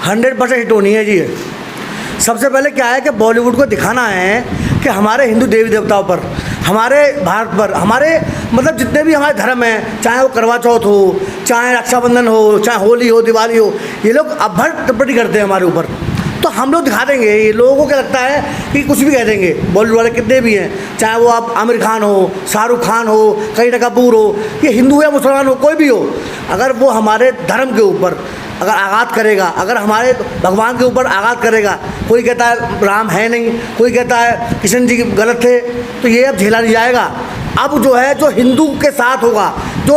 100% hit होनी है जी ये। सबसे पहले क्या है कि बॉलीवुड को दिखाना है कि हमारे हिंदू देवी देवताओं पर, हमारे भारत पर, हमारे मतलब जितने भी हमारे धर्म हैं, चाहे वो करवा चौथ हो, चाहे रक्षाबंधन हो, चाहे होली हो, दिवाली हो, ये लोग अभर टिप्पणी करते हैं हमारे ऊपर। तो हम लोग दिखा देंगे। ये लोगों को क्या लगता है कि कुछ भी कह देंगे, बॉलीवुड वाले कितने भी हैं, चाहे वो आप आमिर खान हो, शाहरुख खान हो, करीना कपूर हो, ये हिंदू या मुसलमान हो, कोई भी हो, अगर वो हमारे धर्म के ऊपर अगर आघात करेगा, अगर हमारे भगवान के ऊपर आघात करेगा, कोई कहता है राम है नहीं, कोई कहता है कृष्ण जी गलत थे, तो ये अब झेला नहीं जाएगा। अब जो है, जो हिंदू के साथ होगा, जो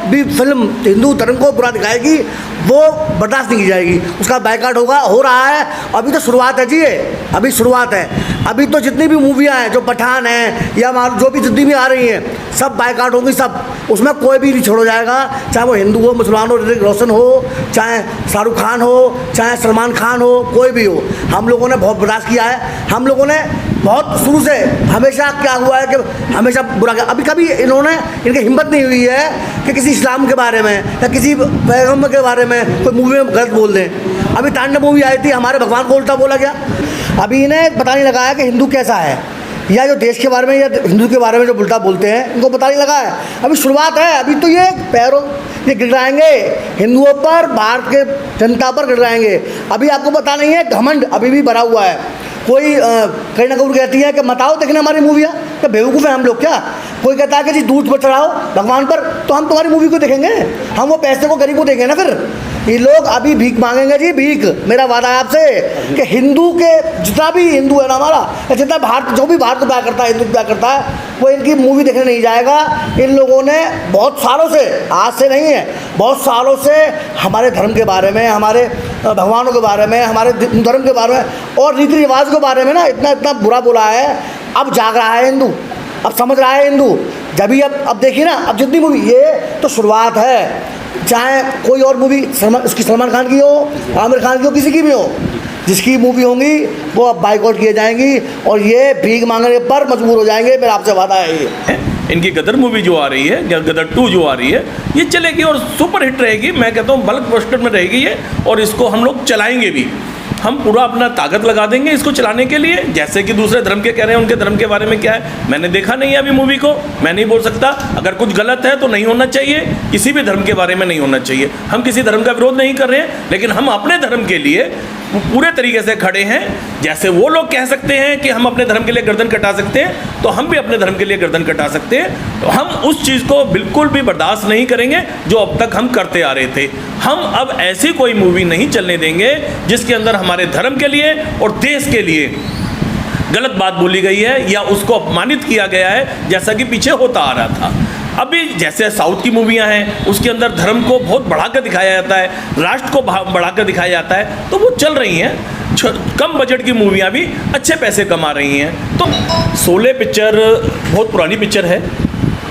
भी फिल्म हिंदू धर्म को बुरा दिखाएगी, वो बर्दाश्त नहीं की जाएगी, उसका बायकॉट होगा, हो रहा है। अभी तो शुरुआत है जी, ये अभी शुरुआत है। अभी तो जितनी भी मूवियाँ हैं, जो पठान है या जो भी जितनी भी आ रही हैं, सब बायकॉट होंगी, सब, उसमें कोई भी नहीं छोड़ा जाएगा, चाहे वो हिंदू हो, मुसलमान हो, ऋतिक रोशन हो, चाहे शाहरुख खान हो, चाहे सलमान खान हो, कोई भी हो। हम लोगों ने बहुत बर्दाश्त किया है। हम लोगों ने बहुत शुरू से हमेशा क्या हुआ है कि हमेशा बुरा किया। अभी कभी इन्होंने, इनकी हिम्मत नहीं हुई है कि किसी इस्लाम के बारे में या किसी पैगम्बर के बारे में कोई मूवी में गलत बोल दें। अभी तांडव मूवी आई थी, हमारे भगवान को उल्टा बोला गया। अभी इन्हें पता नहीं लगा है कि हिंदू कैसा है, या जो देश के बारे में या हिंदू के बारे में जो उल्टा बोलते हैं, इनको पता नहीं लगा है। अभी शुरुआत है। अभी तो ये पैरों ये गिराएंगे हिंदुओं पर, भारत के जनता पर गिराएंगे। अभी आपको पता नहीं है, घमंड अभी भी भरा हुआ है। कोई करीना कपूर कहती है कि मत आओ देखने हमारी मूवियाँ, तो बेवकूफ़ हैं हम लोग क्या? कोई कहता है कि जी दूध पर चढ़ाओ भगवान पर, तो हम तुम्हारी मूवी को देखेंगे, हम वो पैसे को गरीब को देंगे ना। फिर ये लोग अभी भीख मांगेंगे जी, भीख। मेरा वादा है आपसे कि हिंदू के जितना भी हिंदू है ना हमारा, जितना भारत, जो भी भारत को प्यार करता है, हिंदू को प्यार करता है, वो इनकी मूवी देखने नहीं जाएगा। इन लोगों ने बहुत सालों से, आज से नहीं है, बहुत सालों से हमारे धर्म के बारे में, हमारे भगवानों के बारे में, हमारे धर्म के बारे में और रीति रिवाज के बारे में ना इतना इतना बुरा बोला है। अब जाग रहा है हिंदू, अब समझ रहा है हिंदू। जब भी अब देखिए ना, अब जितनी मूवी, ये तो शुरुआत है। चाहे कोई और मूवी उसकी सलमान खान की हो, आमिर खान की हो, किसी की भी हो, जिसकी मूवी होंगी वो अब बाइकआउट किए जाएंगी और ये भीख मांगने पर मजबूर हो जाएंगे। मेरा आपसे वादा है। ये इनकी गदर मूवी जो आ रही है, गदर 2 जो आ रही है, ये चलेगी और सुपर हिट रहेगी। मैं कहता हूँ बल्क बस्टर में रहेगी ये, और इसको हम लोग चलाएंगे भी। हम पूरा अपना ताकत लगा देंगे इसको चलाने के लिए। जैसे कि दूसरे धर्म के कह रहे हैं, उनके धर्म के बारे में क्या है, मैंने देखा नहीं है अभी मूवी को, मैं नहीं बोल सकता। अगर कुछ गलत है तो नहीं होना चाहिए, किसी भी धर्म के बारे में नहीं होना चाहिए। हम किसी धर्म का विरोध नहीं कर रहे हैं, लेकिन हम अपने धर्म के लिए पूरे तरीके से खड़े हैं। जैसे वो लोग कह सकते हैं कि हम अपने धर्म के लिए गर्दन कटा सकते हैं, तो हम भी अपने धर्म के लिए गर्दन कटा सकते हैं। तो हम उस चीज़ को बिल्कुल भी बर्दाश्त नहीं करेंगे जो अब तक हम करते आ रहे थे। हम अब ऐसी कोई मूवी नहीं चलने देंगे जिसके अंदर हमारे धर्म के लिए और देश के लिए गलत बात बोली गई है या उसको अपमानित किया गया है, जैसा कि पीछे होता आ रहा था। अभी जैसे साउथ की मूवियाँ हैं, उसके अंदर धर्म को बहुत बढ़ाकर दिखाया जाता है, राष्ट्र को बढ़ाकर दिखाया जाता है, तो वो चल रही हैं। कम बजट की मूवियाँ भी अच्छे पैसे कमा रही हैं। तो शोले पिक्चर बहुत पुरानी पिक्चर है,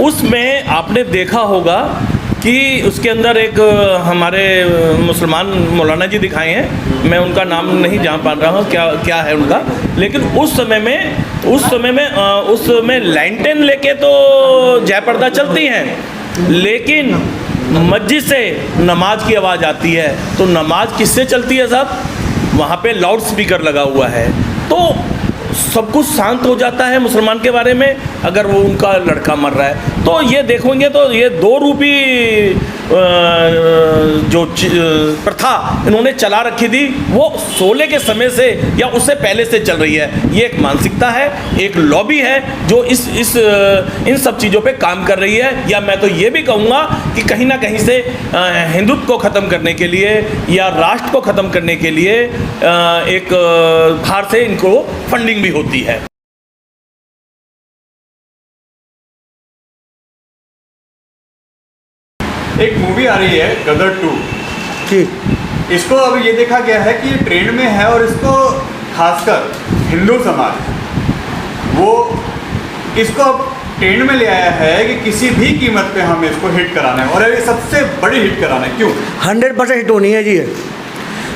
उसमें आपने देखा होगा कि उसके अंदर एक हमारे मुसलमान मौलाना जी दिखाए हैं, मैं उनका नाम नहीं जान पा रहा हूँ क्या है उनका, लेकिन उस समय में लैंटेन लेके तो जयपर्दा चलती हैं, लेकिन मस्जिद से नमाज की आवाज़ आती है। तो नमाज किससे चलती है साहब? वहाँ पे लाउड स्पीकर लगा हुआ है, तो सब कुछ शांत हो जाता है मुसलमान के बारे में। अगर वो उनका लड़का मर रहा है तो ये देखेंगे तो ये 2 रूपी जो प्रथा इन्होंने चला रखी थी, वो शोले के समय से या उससे पहले से चल रही है। ये एक मानसिकता है, एक लॉबी है जो इन सब चीज़ों पे काम कर रही है। या मैं तो ये भी कहूँगा कि कहीं ना कहीं से हिंदुत्व को ख़त्म करने के लिए या राष्ट्र को ख़त्म करने के लिए एक बाहर से इनको फंडिंग भी होती है। एक मूवी आ रही है गदर 2 जी, इसको अब ये देखा गया है कि ये ट्रेंड में है और इसको खासकर हिंदू समाज वो इसको अब ट्रेंड में ले आया है कि किसी भी कीमत पे हमें इसको हिट कराना है, और ये सबसे बड़ी हिट कराना है। क्यों? 100% हिट होनी है जी ये।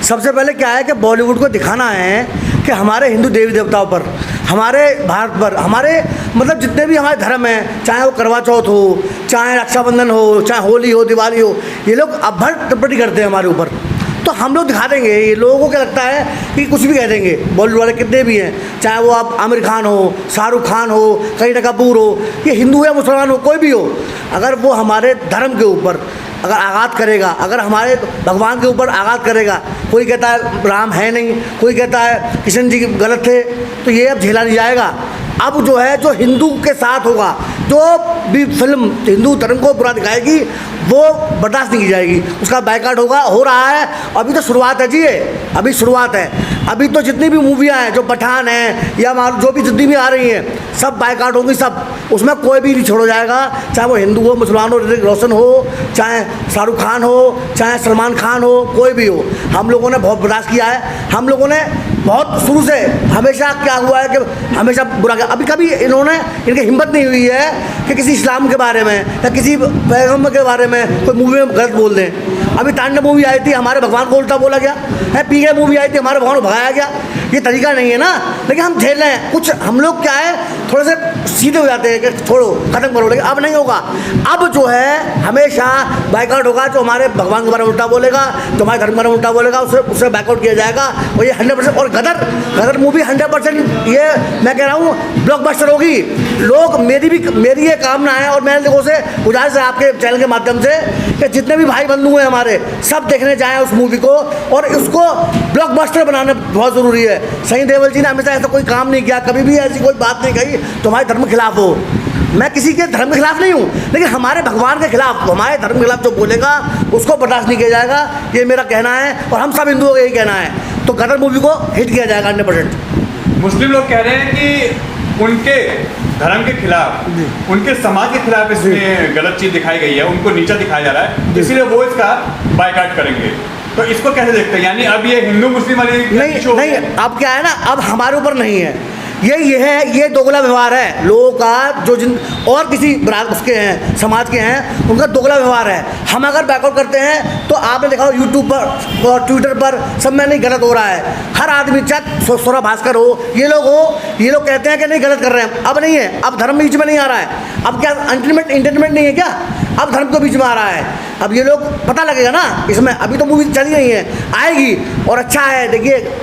सबसे पहले क्या है कि बॉलीवुड को दिखाना है कि हमारे हिंदू देवी देवताओं पर, हमारे भारत पर, हमारे मतलब जितने भी हमारे धर्म हैं, चाहे वो करवा चौथ हो, चाहे रक्षाबंधन हो, चाहे होली हो, दिवाली हो, ये लोग अभर टिप्पणी करते हैं हमारे ऊपर। तो हम लोग दिखा देंगे। ये लोगों को क्या लगता है कि कुछ भी कह देंगे, बॉलीवुड वाले कितने भी हैं, चाहे वो आप आमिर खान हो, शाहरुख खान हो, करीना कपूर हो, ये हिंदू या मुसलमान हो, कोई भी हो, अगर वो हमारे धर्म के ऊपर अगर आघात करेगा, अगर हमारे भगवान के ऊपर आघात करेगा, कोई कहता है राम है नहीं, कोई कहता है कृष्ण जी गलत थे, तो ये अब झेला नहीं जाएगा। अब जो है, जो हिंदू के साथ होगा, जो भी फिल्म हिंदू धर्म को बुरा दिखाएगी, वो बर्दाश्त नहीं की जाएगी, उसका बायकॉट होगा, हो रहा है। अभी तो शुरुआत है जी, ये अभी शुरुआत है। अभी तो जितनी भी मूवियाँ हैं, जो पठान है या जो भी जितनी भी आ रही हैं, सब बायकॉट होंगी, सब, उसमें कोई भी नहीं छोड़ा जाएगा, चाहे वो हिंदू हो, मुसलमान हो, ऋतिक रोशन हो, चाहे शाहरुख खान हो, चाहे सलमान खान हो, कोई भी हो। हम लोगों ने बहुत बर्दाश्त किया है, हम लोगों ने बहुत शुरू से हमेशा क्या हुआ है कि हमेशा बुरा किया। अभी कभी इनकी हिम्मत नहीं हुई है कि किसी इस्लाम के बारे में या किसी पैगम्बर के बारे में कोई मूवी में गलत बोल दें। अभी तांडव मूवी आई थी, हमारे भगवान को उल्टा बोला गया है। पीके मूवी आई थी, हमारे भगवान को भगाया गया। ये तरीका नहीं है ना, लेकिन हम झेल रहे हैं। कुछ हम लोग क्या है, थोड़े से सीधे हो जाते हैं कि छोड़ो, ख़त्म करो, लेकिन अब नहीं होगा। अब जो है हमेशा बायकॉट होगा। जो हमारे भगवान के बारे में उल्टा बोलेगा, जो हमारे धर्म के बारे में उल्टा बोलेगा, उससे बायकॉट किया जाएगा। और ये 100%। और गदर मूवी 100% ये मैं कह रहा हूँ ब्लॉकबस्टर होगी। लोग, मेरी ये कामना है और मैं लोगों से गुजारिश है आपके चैनल के माध्यम से कि जितने भी भाई बंधु हैं हमारे, सब देखने जाएं उस मूवी को, और उसको ब्लॉकबस्टर बनाना बहुत ज़रूरी है। सनी देओल जी ने हमेशा ऐसा कोई काम नहीं किया, कभी भी ऐसी कोई बात नहीं कही तो हमारे धर्म के खिलाफ हो। मैं किसी के धर्म के खिलाफ नहीं हूँ, लेकिन हमारे भगवान के खिलाफ, हमारे धर्म के खिलाफ जो बोलेगा उसको बर्दाश्त नहीं किया जाएगा। ये मेरा कहना है और हम सब हिंदुओं का यही कहना है। तो गदर मूवी को हिट किया जाएगा 100%। मुस्लिम लोग कह रहे हैं कि उनके धर्म के खिलाफ, उनके समाज के खिलाफ इसमें गलत चीज़ दिखाई गई है, उनको नीचा दिखाया जा रहा है, इसलिए वो इसका बायकॉट करेंगे। तो इसको कैसे देखते हैं? यानी अब ये हिंदू मुस्लिम वाली नहीं, अब क्या है ना, अब हमारे ऊपर नहीं है ये दोगला व्यवहार है लोगों का। जो जिन और किसी उसके हैं, समाज के हैं, उनका दोगला व्यवहार है। हम अगर बैकआउट करते हैं तो आपने देखा हो यूट्यूब पर और ट्विटर पर सब में नहीं गलत हो रहा है। हर आदमी, चाहे सोरा भास्कर हो, ये लोग कहते हैं कि नहीं गलत कर रहे हैं। अब नहीं है, अब धर्म बीच में नहीं आ रहा है। अब क्या एंटरटेनमेंट नहीं है क्या? अब धर्म को बीच में आ रहा है। अब ये लोग पता लगेगा ना इसमें। अभी तो मूवी चली नहीं है, आएगी और अच्छा है। देखिए,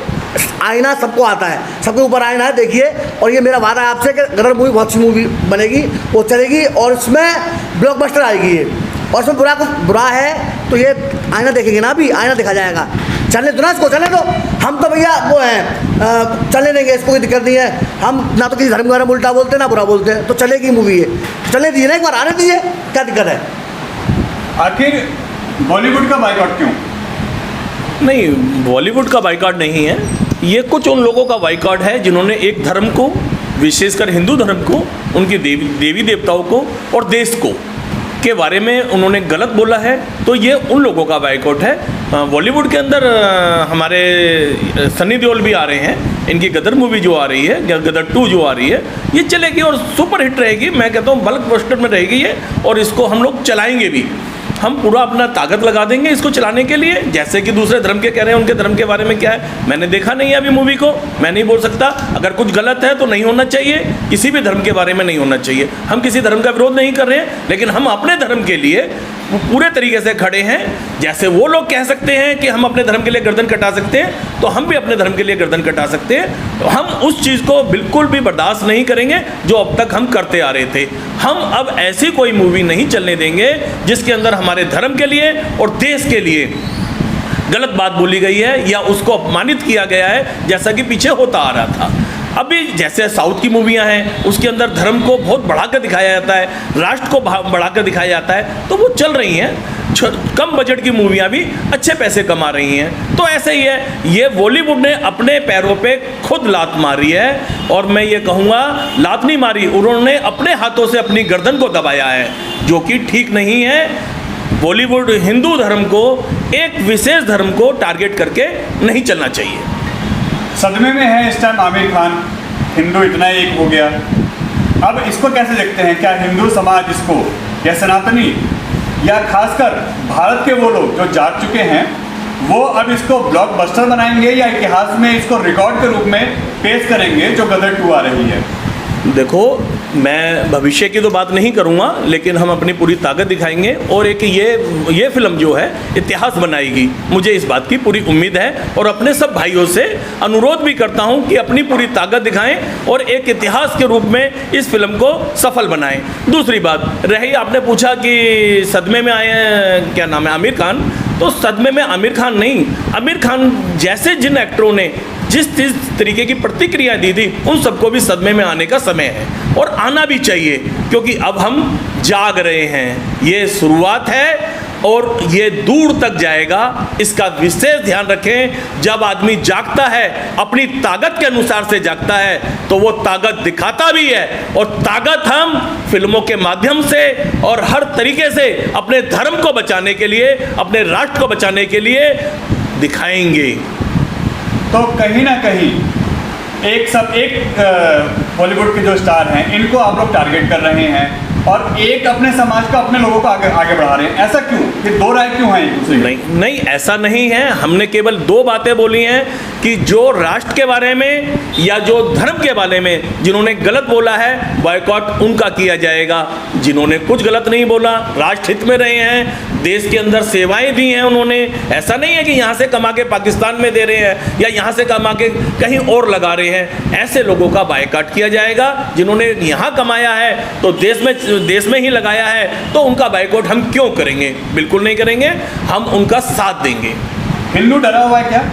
आईना सबको आता है, सबके ऊपर आईना है, देखिए। और ये मेरा वादा है आपसे कि गदर मूवी बहुत अच्छी मूवी बनेगी, वो चलेगी और इसमें ब्लॉकबस्टर आएगी ये। और इसमें बुरा है तो ये आईना देखेंगे ना, अभी आईना देखा जाएगा। चलने दो ना इसको, चलने दो। हम तो भैया वो हैं, चलने देंगे, इसको कोई दिक्कत नहीं है। हम ना तो किसी धर्म के बारे में उल्टा बोलते ना बुरा बोलते हैं, तो चलेगी मूवी ये। चलने दीजिए ना, एक बार आने दीजिए, क्या दिक्कत है? आखिर बॉलीवुड का बायकॉट क्यों? नहीं, बॉलीवुड का बायकॉट नहीं है, ये कुछ उन लोगों का बायकॉट है जिन्होंने एक धर्म को, विशेषकर हिंदू धर्म को, उनकी देवी देवताओं को और देश को के बारे में उन्होंने गलत बोला है। तो ये उन लोगों का बायकॉट है। बॉलीवुड के अंदर हमारे सनी देओल भी आ रहे हैं, इनकी गदर मूवी जो आ रही है, गदर 2 जो आ रही है, ये चलेगी और सुपर हिट रहेगी। मैं कहता हूँ ब्लॉकबस्टर में रहेगी ये, और इसको हम लोग चलाएंगे भी। हम पूरा अपना ताकत लगा देंगे इसको चलाने के लिए। जैसे कि दूसरे धर्म के कह रहे हैं, उनके धर्म के बारे में क्या है, मैंने देखा नहीं है अभी मूवी को, मैं नहीं बोल सकता। अगर कुछ गलत है तो नहीं होना चाहिए, किसी भी धर्म के बारे में नहीं होना चाहिए। हम किसी धर्म का विरोध नहीं कर रहे हैं, लेकिन हम अपने धर्म के लिए पूरे तरीके से खड़े हैं। जैसे वो लोग कह सकते हैं कि हम अपने धर्म के लिए गर्दन कटा सकते हैं, तो हम भी अपने धर्म के लिए गर्दन कटा सकते हैं। तो हम उस चीज़ को बिल्कुल भी बर्दाश्त नहीं करेंगे जो अब तक हम करते आ रहे थे। हम अब ऐसी कोई मूवी नहीं चलने देंगे जिसके अंदर हमारे धर्म के लिए और देश के लिए गलत बात बोली गई है या उसको अपमानित किया गया है, जैसा कि पीछे होता आ रहा था। अभी जैसे साउथ की मूवियाँ हैं, उसके अंदर धर्म को बहुत बढ़ाकर दिखाया जाता है, राष्ट्र को बढ़ाकर दिखाया जाता है, तो वो चल रही हैं। कम बजट की मूवियाँ भी अच्छे पैसे कमा रही हैं। तो ऐसे ही है, ये बॉलीवुड ने अपने पैरों पे खुद लात मारी है। और मैं ये कहूँगा, लात नहीं मारी, उन्होंने अपने हाथों से अपनी गर्दन को दबाया है, जो कि ठीक नहीं है। बॉलीवुड हिंदू धर्म को, एक विशेष धर्म को टारगेट करके नहीं चलना चाहिए। सदमे में है इस टाइम आमिर खान, हिंदू इतना एक हो गया। अब इसको कैसे देखते हैं? क्या हिंदू समाज इसको, या सनातनी, या खासकर भारत के वो लोग जो जाग चुके हैं, वो अब इसको ब्लॉकबस्टर बनाएंगे या इतिहास में इसको रिकॉर्ड के रूप में पेश करेंगे जो गदर 2 आ रही है? देखो, मैं भविष्य की तो बात नहीं करूंगा, लेकिन हम अपनी पूरी ताकत दिखाएंगे और एक ये फिल्म जो है इतिहास बनाएगी, मुझे इस बात की पूरी उम्मीद है। और अपने सब भाइयों से अनुरोध भी करता हूं कि अपनी पूरी ताकत दिखाएं और एक इतिहास के रूप में इस फिल्म को सफल बनाएं। दूसरी बात रही, आपने पूछा कि सदमे में आए हैं, क्या नाम है, आमिर खान। तो सदमे में आमिर खान नहीं, आमिर खान जैसे जिन एक्टरों ने जिस तरीके की प्रतिक्रिया दी थी, उन सबको भी सदमे में आने का समय है और आना भी चाहिए, क्योंकि अब हम जाग रहे हैं। ये शुरुआत है और ये दूर तक जाएगा, इसका विशेष ध्यान रखें। जब आदमी जागता है, अपनी ताकत के अनुसार से जागता है, तो वो ताकत दिखाता भी है, और ताकत हम फिल्मों के माध्यम से और हर तरीके से अपने धर्म को बचाने के लिए, अपने राष्ट्र को बचाने के लिए दिखाएंगे। तो कहीं ना कहीं एक बॉलीवुड के जो स्टार हैं, इनको आप लोग टारगेट कर रहे हैं और एक अपने समाज को, अपने लोगों को आगे बढ़ा रहे हैं। ऐसा क्यों? ये दो राय क्यों है एक दूसरे की? नहीं, ऐसा नहीं है। हमने केवल दो बातें बोली हैं कि जो राष्ट्र के बारे में या जो धर्म के बारे में जिन्होंने गलत बोला है, बॉयकॉट उनका किया जाएगा। जिन्होंने कुछ गलत नहीं बोला, राष्ट्र हित में रहे हैं, देश के अंदर सेवाएं दी हैं उन्होंने, ऐसा नहीं है कि यहाँ से कमा के पाकिस्तान में दे रहे हैं या यहाँ से कमा के कहीं और लगा रहे हैं। ऐसे लोगों का बायकॉट किया जाएगा। जिन्होंने यहाँ कमाया है तो देश में ही लगाया है, तो उनका बायकॉट हम क्यों करेंगे? बिल्कुल नहीं करेंगे, हम उनका साथ देंगे। हिंदू डरा हुआ है क्या?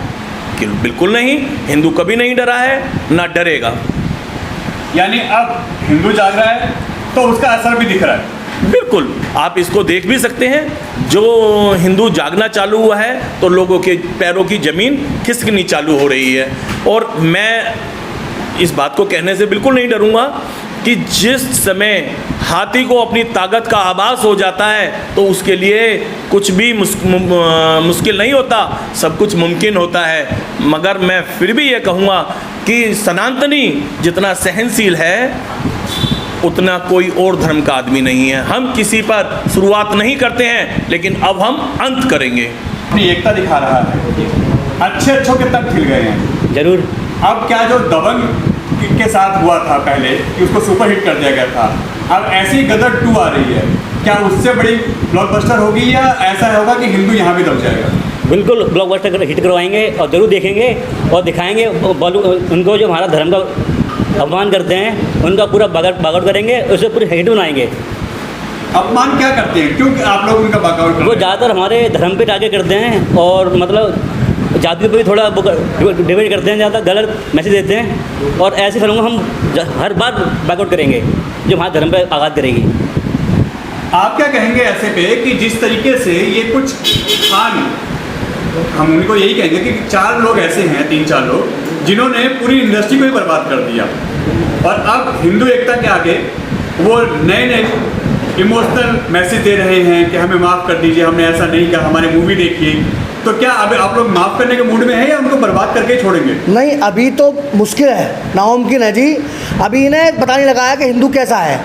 बिल्कुल नहीं, हिंदू कभी नहीं डरा है, ना डरेगा। यानी अब हिंदू जाग रहा है तो उसका असर भी दिख रहा है। बिल्कुल, आप इसको देख भी सकते हैं। जो हिंदू जागना चालू हुआ है तो लोगों के पैरों की ज़मीन खिसकनी चालू हो रही है। और मैं इस बात को कहने से बिल्कुल नहीं डरूंगा कि जिस समय हाथी को अपनी ताकत का आभास हो जाता है तो उसके लिए कुछ भी मुश्किल नहीं होता, सब कुछ मुमकिन होता है। मगर मैं फिर भी ये कहूँगा कि सनातनी जितना सहनशील है, उतना कोई और धर्म का आदमी नहीं है। हम किसी पर शुरुआत नहीं करते हैं, लेकिन अब हम अंत करेंगे। अपनी एकता दिखा रहा है, अच्छों के तक खिल गए हैं। जरूर। अब क्या जो दबंग के साथ हुआ था पहले कि उसको सुपरहिट कर दिया गया था, अब ऐसी गदर 2 आ रही है, क्या उससे बड़ी ब्लॉकबस्टर होगी या ऐसा होगा कि हिंदू यहाँ भी दब जाएगा? बिल्कुल ब्लॉकबस्टर हिट करवाएंगे और ज़रूर देखेंगे और दिखाएंगे। उनको जो हमारा धर्म का अपमान करते हैं, उनका पूरा बागआउट करेंगे, उसे पूरी हिट बनाएंगे। अपमान क्या करते हैं? क्यों आप लोग उनका बागआउट? वो ज़्यादातर हमारे धर्म पे टारगेट करते हैं और मतलब जाति पे भी थोड़ा डिबेट करते हैं, ज़्यादा गलत मैसेज देते हैं। और ऐसी फिल्मों को हम हर बार बायकॉट करेंगे जो हमारे धर्म पे आघात करेगी। आप क्या कहेंगे ऐसे पे कि जिस तरीके से ये कुछ खान, हम उनको यही कहेंगे कि 4 लोग ऐसे हैं, 3-4 लोग जिन्होंने पूरी इंडस्ट्री को ही बर्बाद कर दिया, और अब हिंदू एकता के आगे वो नए इमोशनल मैसेज दे रहे हैं कि हमें माफ़ कर दीजिए, हमने ऐसा नहीं किया, हमारी मूवी देखिए। तो क्या अब आप लोग माफ़ करने के मूड में हैं या उनको बर्बाद करके छोड़ेंगे? नहीं, अभी तो मुश्किल है, नामुमकिन है जी। अभी इन्हें पता नहीं लगा है कि हिंदू कैसा है,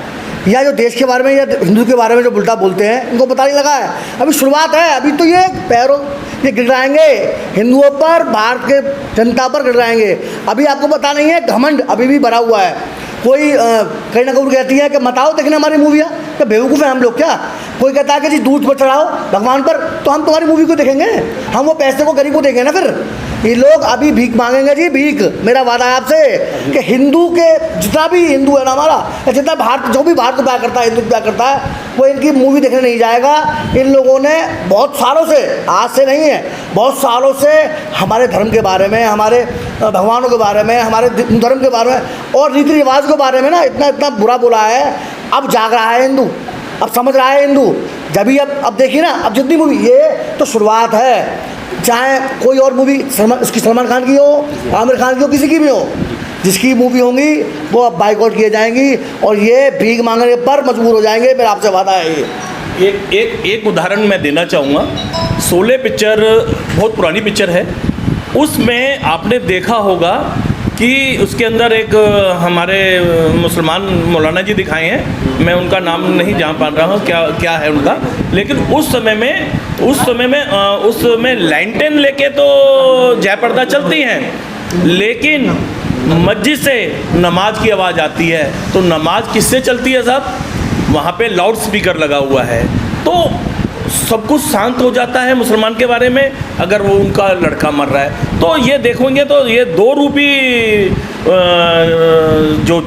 या जो देश के बारे में या हिंदू के बारे में जो उल्टा बोलते हैं, इनको पता नहीं लगा है। अभी शुरुआत है, अभी तो ये पैरों ये गिराएंगे हिंदुओं पर, भारत के जनता पर गिराएंगे। अभी आपको पता नहीं है, घमंड अभी भी भरा हुआ है। कोई करीना कपूर कहती है कि मत आओ देखने हमारी मूवियाँ, क्या बेवकूफ़ हैं हम लोग क्या? कोई कहता है कि जी दूध पर चढ़ाओ भगवान पर, तो हम तुम्हारी मूवी को देखेंगे, हम वो पैसे को गरीब को देंगे ना। फिर ये लोग अभी भीख मांगेंगे जी, भीख। मेरा वादा है आपसे कि हिंदू के जितना भी हिंदू है ना हमारा, या जितना भारत, जो भी भारत को प्यार करता है, हिंदू को प्यार करता है, वो इनकी मूवी देखने नहीं जाएगा। इन लोगों ने बहुत सालों से, आज से नहीं है, बहुत सालों से हमारे धर्म के बारे में, हमारे भगवानों के बारे में, हमारे धर्म के बारे में और रीति रिवाज के बारे में ना इतना बुरा बोला है। अब जाग रहा है हिंदू, अब समझ रहा है हिंदू। जब भी अब देखिए ना, अब जितनी मूवी, ये तो शुरुआत है। चाहे कोई और मूवी उसकी सलमान खान की हो, आमिर खान की हो, किसी की भी हो, जिसकी मूवी होंगी वो अब बाइकआउट किए जाएंगी और ये भीख मांगने पर मजबूर हो जाएंगे। मेरा आपसे वादा है। ये एक उदाहरण मैं देना चाहूँगा। शोले पिक्चर बहुत पुरानी पिक्चर है, उसमें आपने देखा होगा कि उसके अंदर एक हमारे मुसलमान मौलाना जी दिखाए हैं, मैं उनका नाम नहीं जान पा रहा हूँ क्या है उनका, लेकिन उस समय में लाइनटेन लेके तो जयपर्दा चलती हैं, लेकिन मस्जिद से नमाज की आवाज़ आती है तो नमाज किससे चलती है साहब? वहाँ पे लाउड स्पीकर लगा हुआ है, तो सब कुछ शांत हो जाता है मुसलमान के बारे में। अगर वो उनका लड़का मर रहा है तो ये देखेंगे तो ये 2 रूपी जो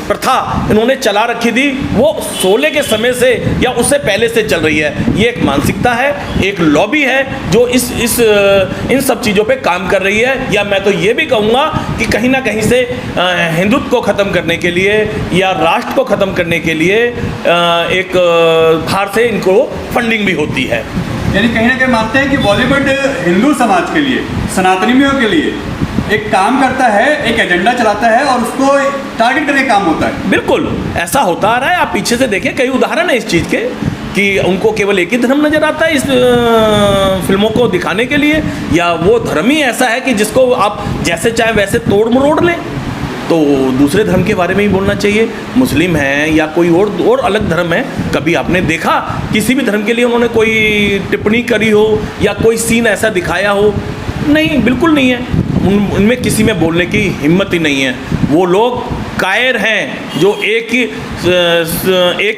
प्रथा इन्होंने चला रखी थी वो 16 के समय से या उससे पहले से चल रही है। ये एक मानसिकता है, एक लॉबी है जो इन सब चीज़ों पे काम कर रही है। या मैं तो ये भी कहूँगा कि कहीं ना कहीं से हिंदुत्व को ख़त्म करने के लिए या राष्ट्र को ख़त्म करने के लिए एक बाहर से इनको फंडिंग भी होती है। यानी कहीं ना कहीं मानते हैं कि बॉलीवुड हिंदू समाज के लिए, सनातनियों के लिए एक काम करता है, एक एजेंडा चलाता है और उसको टारगेट करके काम होता है। बिल्कुल ऐसा होता आ रहा है। आप पीछे से देखें, कई उदाहरण है इस चीज़ के कि उनको केवल एक ही धर्म नज़र आता है इस फिल्मों को दिखाने के लिए, या वो धर्म ही ऐसा है कि जिसको आप जैसे चाहे वैसे तोड़ मरोड़ लें। तो दूसरे धर्म के बारे में ही बोलना चाहिए। मुस्लिम हैं या कोई और अलग धर्म है, कभी आपने देखा किसी भी धर्म के लिए उन्होंने कोई टिप्पणी करी हो या कोई सीन ऐसा दिखाया हो? नहीं, बिल्कुल नहीं है। उनमें किसी में बोलने की हिम्मत ही नहीं है। वो लोग कायर हैं जो एक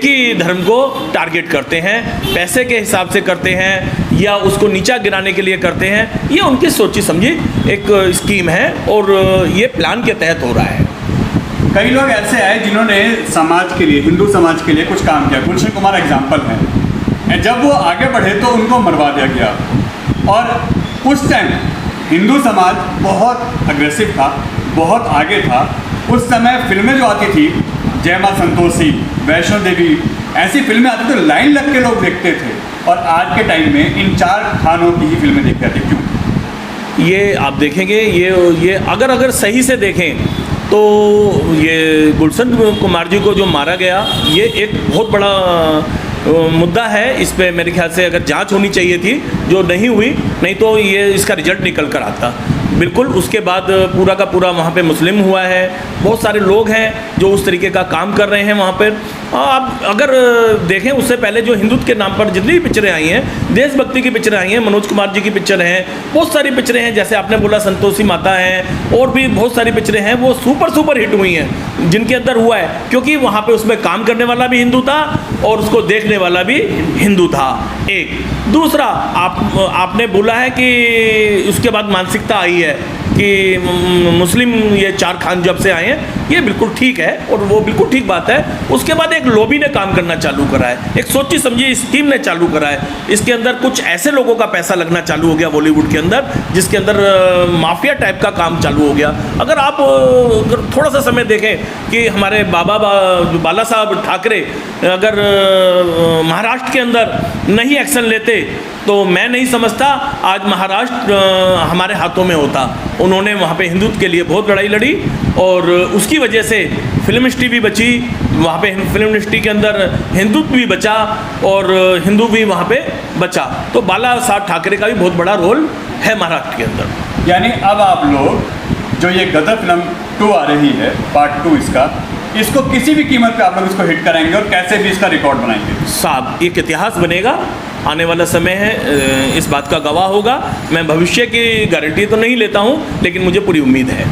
ही धर्म को टारगेट करते हैं, पैसे के हिसाब से करते हैं या उसको नीचा गिराने के लिए करते हैं। ये उनकी सोची समझी एक स्कीम है और ये प्लान के तहत हो रहा है। कई लोग ऐसे आए जिन्होंने समाज के लिए, हिंदू समाज के लिए कुछ काम किया। गुलशन कुमार एग्जाम्पल है। जब वो आगे बढ़े तो उनको मरवा दिया गया और उस टाइम हिंदू समाज बहुत अग्रेसिव था, बहुत आगे था। उस समय फिल्में जो आती थी, जय माँ संतोषी, वैष्णो देवी, ऐसी फिल्में आती तो लाइन लग के लोग देखते थे। और आज के टाइम में इन 4 खानों की ही फिल्में देखते थे। क्यों? ये आप देखेंगे, ये अगर सही से देखें तो ये गुलशन कुमार जी को जो मारा गया, ये एक बहुत बड़ा मुद्दा है। इस पे मेरे ख्याल से अगर जांच होनी चाहिए थी, जो नहीं हुई, नहीं तो ये इसका रिजल्ट निकल कर आता। बिल्कुल उसके बाद पूरा का पूरा वहाँ पे मुस्लिम हुआ है। बहुत सारे लोग हैं जो उस तरीके का काम कर रहे हैं वहाँ पर। आप अगर देखें, उससे पहले जो हिंदुत्व के नाम पर जितनी भी पिक्चरें आई हैं, देशभक्ति की पिक्चरें आई हैं, मनोज कुमार जी की पिक्चर हैं, बहुत सारी पिक्चरें हैं, जैसे आपने बोला संतोषी माता हैं, और भी बहुत सारी पिक्चरें हैं, वो सुपर हिट हुई हैं जिनके अंदर हुआ है, क्योंकि वहाँ पे उसमें काम करने वाला भी हिंदू था और उसको देखने वाला भी हिंदू था। एक दूसरा आपने बोला है कि उसके बाद मानसिकता आई है कि मुस्लिम ये 4 खान जब से आए हैं, ये बिल्कुल ठीक है और वो बिल्कुल ठीक बात है। उसके बाद एक लॉबी ने काम करना चालू करा है, एक सोची समझी स्कीम ने चालू करा है। इसके अंदर कुछ ऐसे लोगों का पैसा लगना चालू हो गया बॉलीवुड के अंदर, जिसके अंदर माफिया टाइप का काम चालू हो गया। अगर आप थोड़ा सा समय देखें कि हमारे बाला साहब ठाकरे अगर महाराष्ट्र के अंदर नहीं एक्शन लेते तो मैं नहीं समझता आज महाराष्ट्र हमारे हाथों में होता। उन्होंने वहाँ पे हिंदुत्व के लिए बहुत लड़ाई लड़ी और उसकी वजह से फिल्म इंडस्ट्री भी बची, वहाँ पे फिल्म इंडस्ट्री के अंदर हिंदुत्व भी बचा और हिंदू भी वहाँ पे बचा। तो बाला साहब ठाकरे का भी बहुत बड़ा रोल है महाराष्ट्र के अंदर। यानी अब आप लोग जो ये गदर फिल्म 2 आ रही है, पार्ट 2 इसको किसी भी कीमत पे आप लोग इसको हिट कराएंगे और कैसे भी इसका रिकॉर्ड बनाएंगे? साहब एक इतिहास बनेगा, आने वाला समय है इस बात का गवाह होगा। मैं भविष्य की गारंटी तो नहीं लेता हूँ, लेकिन मुझे पूरी उम्मीद है।